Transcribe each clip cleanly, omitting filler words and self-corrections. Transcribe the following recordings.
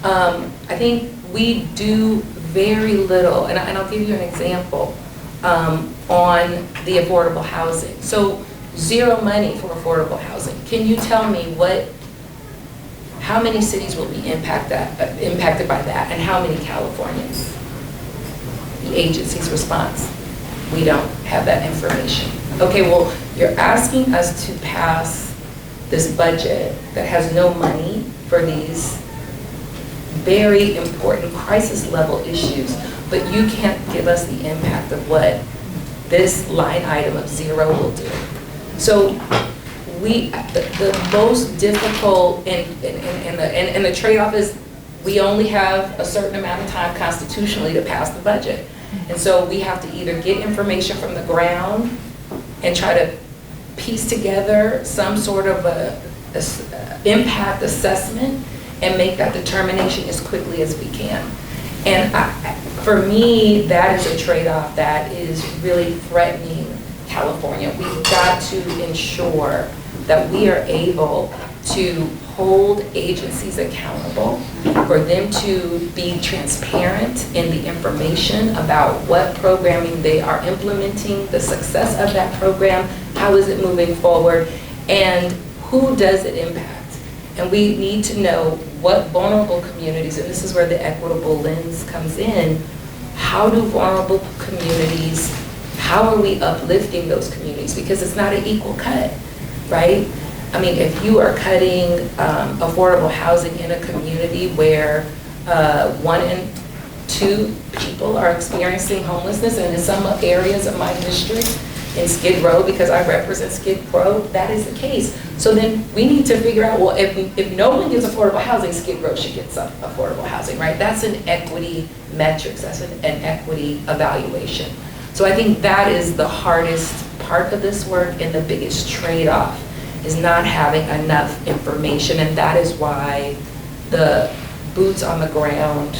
I think we do very little, and I'll give you an example on the affordable housing. So zero money for affordable housing. Can you tell me how many cities will be impacted by that, and how many Californians? The agency's response: we don't have that information. Okay, well, you're asking us to pass this budget that has no money for these very important crisis level issues, but you can't give us the impact of what this line item of zero will do. So the most difficult and the trade-off is we only have a certain amount of time constitutionally to pass the budget. And so we have to either get information from the ground and try to piece together some sort of a impact assessment and make that determination as quickly as we can. And for me, that is a trade-off that is really threatening California. We've got to ensure that we are able to hold agencies accountable, for them to be transparent in the information about what programming they are implementing, the success of that program, how is it moving forward, and who does it impact. And we need to know what vulnerable communities, and this is where the equitable lens comes in, how do vulnerable communities, how are we uplifting those communities? Because it's not an equal cut, right? I mean, if you are cutting affordable housing in a community where 1 in 2 people are experiencing homelessness, and in some areas of my district, in Skid Row, because I represent Skid Row, that is the case. So then we need to figure out, well, if no one gets affordable housing, Skid Row should get some affordable housing, right? That's an equity metrics, that's an equity evaluation. So I think that is the hardest part of this work, and the biggest trade-off is not having enough information, and that is why the boots on the ground,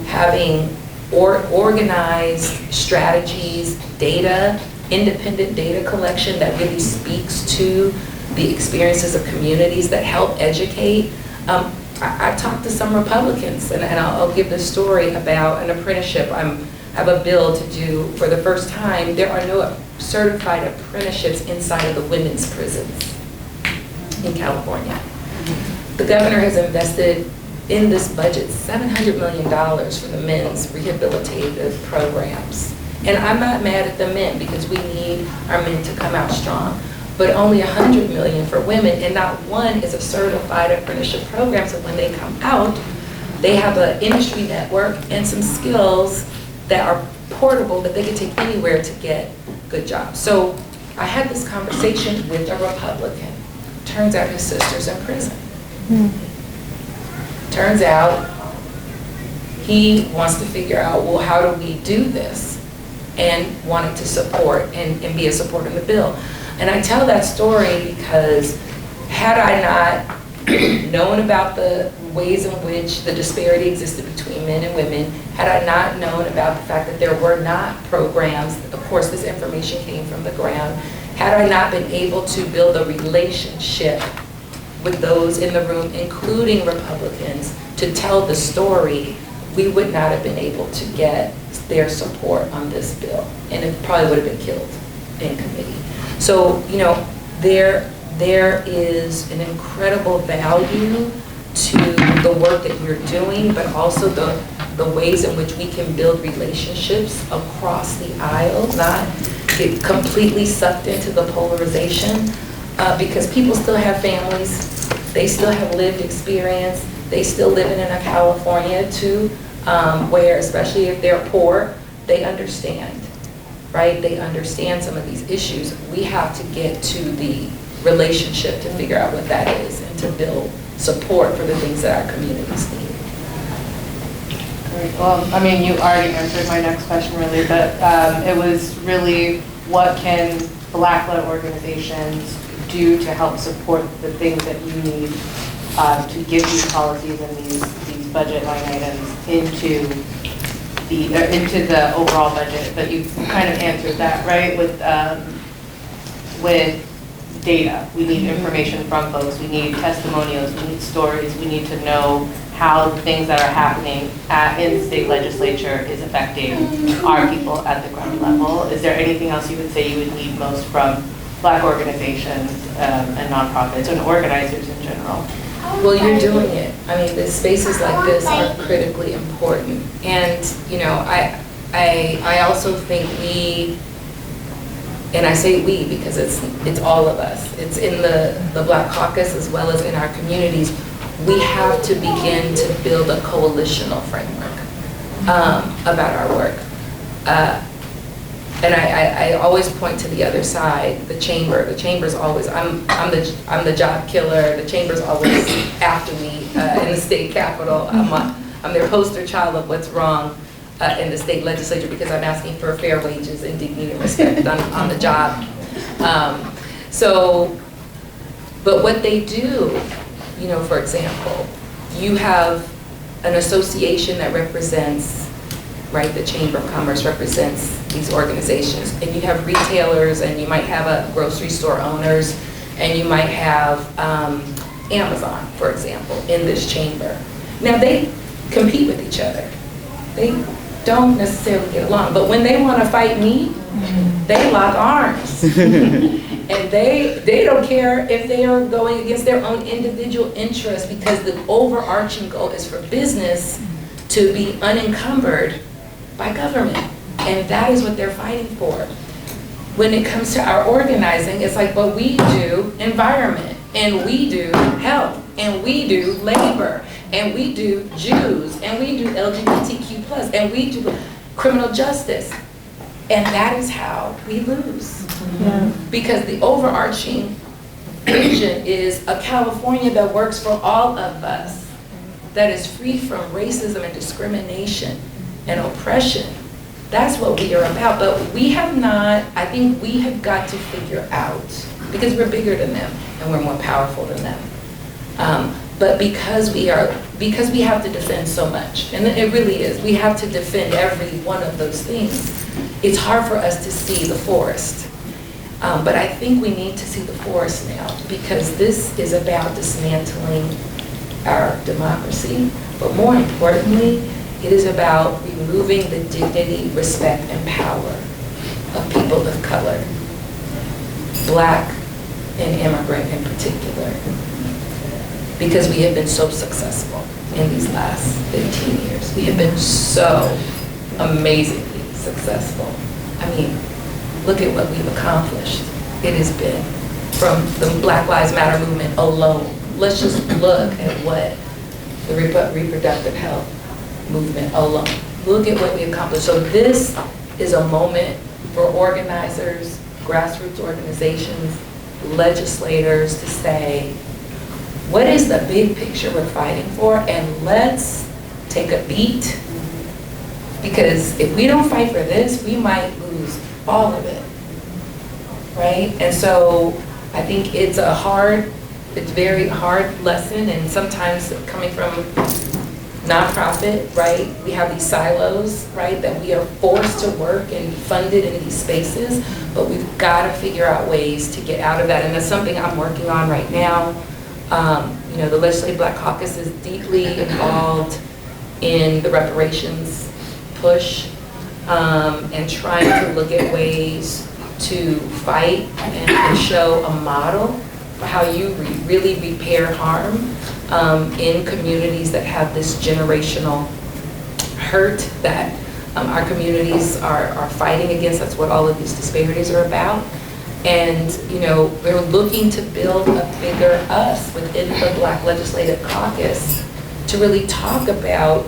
having organized strategies, data, independent data collection that really speaks to the experiences of communities that help educate. I talked to some Republicans, and I'll give this story about an apprenticeship. I have a bill to do for the first time. There are no certified apprenticeships inside of the women's prisons in California. The governor has invested in this budget $700 million for the men's rehabilitative programs. And I'm not mad at the men, because we need our men to come out strong, but only $100 million for women, and not one is a certified apprenticeship program. So when they come out, they have an industry network and some skills that are portable that they can take anywhere to get good jobs. So I had this conversation with a Republican. Turns out his sister's in prison. Turns out he wants to figure out, well, how do we do this? And wanted to support and be a supporter of the bill. And I tell that story because had I not known about the ways in which the disparity existed between men and women, had I not known about the fact that there were not programs, of course this information came from the ground, had I not been able to build a relationship with those in the room, including Republicans, to tell the story, we would not have been able to get their support on this bill, and it probably would have been killed in committee. So, you know, there is an incredible value to the work that you're doing, but also the ways in which we can build relationships across the aisle, not get completely sucked into the polarization, because people still have families, they still have lived experience, they still live in a California too, where especially if they're poor, they understand, right? They understand some of these issues. We have to get to the relationship to figure out what that is and to build support for the things that our communities need. Great. Well, I mean, you already answered my next question really, but it was really what can Black-led organizations do to help support the things that you need to get these policies and these budget line items into the overall budget. But you kind of answered that, right? With data, we need information from folks, we need testimonials, we need stories, we need to know how the things that are happening in the state legislature is affecting our people at the ground level. Is there anything else you would say you would need most from Black organizations and nonprofits and organizers in general? Well, you're doing it. I mean, the spaces like this are critically important. And, you know, I also think we, and I say we because it's all of us. It's in the Black Caucus as well as in our communities. We have to begin to build a coalitional framework about our work. And I always point to the other side, the chamber. The chamber's always, I'm the job killer. The chamber's always after me in the state capitol. I'm their poster child of what's wrong in the state legislature because I'm asking for fair wages and dignity and respect on the job. But what they do, you know, for example, you have an association that represents, right, the Chamber of Commerce represents these organizations, and you have retailers, and you might have a grocery store owners, and you might have Amazon, for example, in this chamber. Now they compete with each other. They don't necessarily get along, but when they want to fight me, they lock arms. And they don't care if they are going against their own individual interests, because the overarching goal is for business to be unencumbered by government. And that is what they're fighting for. When it comes to our organizing, it's like, but we do environment, and we do health, and we do labor, and we do Jews, and we do LGBTQ+, and we do criminal justice. And that is how we lose. Yeah. Because the overarching vision is a California that works for all of us, that is free from racism and discrimination and oppression. That's what we are about. But we have not, I think we have got to figure out, because we're bigger than them and we're more powerful than them. But because we have to defend so much, and it really is, we have to defend every one of those things. It's hard for us to see the forest. But I think we need to see the forest now, because this is about dismantling our democracy. But more importantly, it is about removing the dignity, respect, and power of people of color, Black and immigrant in particular, because we have been so successful in these last 15 years. We have been so amazingly successful. I mean, look at what we've accomplished. It has been from the Black Lives Matter movement alone. Let's just look at what the reproductive health movement alone. Look at what we accomplished. So this is a moment for organizers, grassroots organizations, legislators to say, what is the big picture we're fighting for? And let's take a beat, because if we don't fight for this, we might lose all of it, right? And so I think it's very hard lesson, and sometimes coming from nonprofit, right? We have these silos, right, that we are forced to work and funded in these spaces, but we've got to figure out ways to get out of that, and that's something I'm working on right now. You know, the Legislative Black Caucus is deeply involved in the reparations push, and trying to look at ways to fight and show a model for how you really repair harm in communities that have this generational hurt that our communities are fighting against. That's what all of these disparities are about. And, you know, we're looking to build a bigger us within the Black Legislative Caucus to really talk about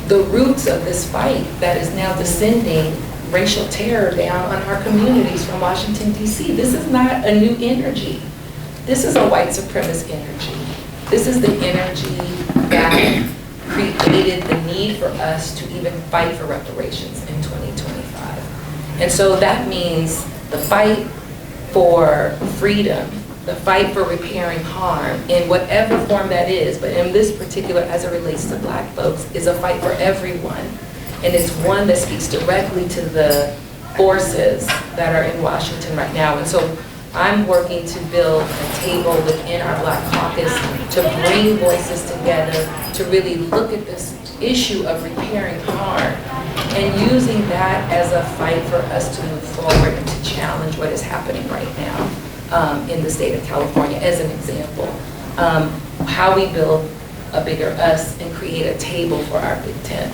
the roots of this fight that is now descending racial terror down on our communities from Washington, D.C. This is not a new energy. This is a white supremacist energy. This is the energy that created the need for us to even fight for reparations in 2025. And so that means the fight for freedom, the fight for repairing harm in whatever form that is, but in this particular, as it relates to Black folks, is a fight for everyone. And it's one that speaks directly to the forces that are in Washington right now. And so I'm working to build a table within our Black Caucus to bring voices together to really look at this issue of repairing harm and using that as a fight for us to move forward and to challenge what is happening right now in the state of California, as an example. How we build a bigger us and create a table for our Big Ten.